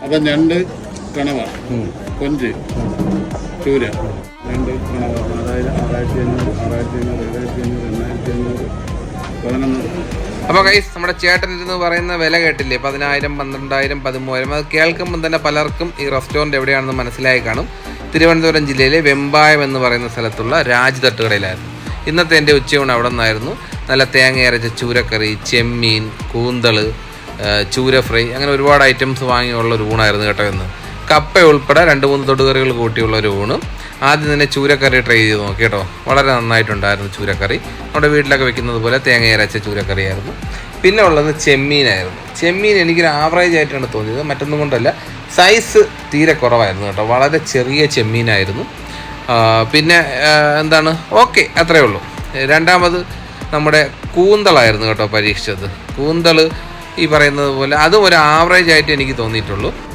അപ്പം ഞണ്ട് കണവ കൊഞ്ച് ചൂര രണ്ട് കണവ അതായത് 6500, 8500, 1500. അപ്പോൾ ഗൈസ് നമ്മുടെ ചേട്ടൻ ഇരുന്ന് പറയുന്ന വില കേട്ടില്ലേ, 10,000, 12,000, 13,000. അത് കേൾക്കുമ്പോൾ തന്നെ പലർക്കും ഈ റെസ്റ്റോറൻറ്റ് എവിടെയാണെന്ന് മനസ്സിലായി കാണും. തിരുവനന്തപുരം ജില്ലയിലെ വെമ്പായം എന്ന് പറയുന്ന സ്ഥലത്തുള്ള രാജ് തട്ടുകടയിലായിരുന്നു ഇന്നത്തെ എൻ്റെ ഉച്ചയൂണ്. അവിടെ നിന്നായിരുന്നു നല്ല തേങ്ങ അരച്ച ചൂരക്കറി, ചെമ്മീൻ, കൂന്തൾ, ചൂര ഫ്രൈ, അങ്ങനെ ഒരുപാട് ഐറ്റംസ് വാങ്ങിയുള്ള ഒരു ഊണായിരുന്നു കേട്ടോ ഇന്ന്. കപ്പ ഉൾപ്പെടെ 2-3 തൊടുകറികൾ കൂട്ടിയുള്ള ഒരു ഊണ്. ആദ്യം തന്നെ ചൂരക്കറി ട്രൈ ചെയ്ത് നോക്കി കേട്ടോ, വളരെ നന്നായിട്ടുണ്ടായിരുന്നു ചൂരക്കറി. നമ്മുടെ വീട്ടിലൊക്കെ വെക്കുന്നത് പോലെ തേങ്ങ അരച്ച ചൂരക്കറിയായിരുന്നു. പിന്നെ ഉള്ളത് ചെമ്മീനായിരുന്നു. ചെമ്മീൻ എനിക്കൊരു ആവറേജ് ആയിട്ടാണ് തോന്നിയത്, മറ്റൊന്നും കൊണ്ടല്ല, സൈസ് തീരെ കുറവായിരുന്നു കേട്ടോ, വളരെ ചെറിയ ചെമ്മീനായിരുന്നു. പിന്നെ എന്താണ്, ഓക്കെ അത്രയേ ഉള്ളൂ. രണ്ടാമത് നമ്മുടെ കൂന്തളായിരുന്നു കേട്ടോ പരീക്ഷിച്ചത്. കൂന്തൾ ഈ പറയുന്നത് പോലെ അതും ഒരു ആവറേജ് ആയിട്ട് എനിക്ക് തോന്നിയിട്ടുള്ളൂ.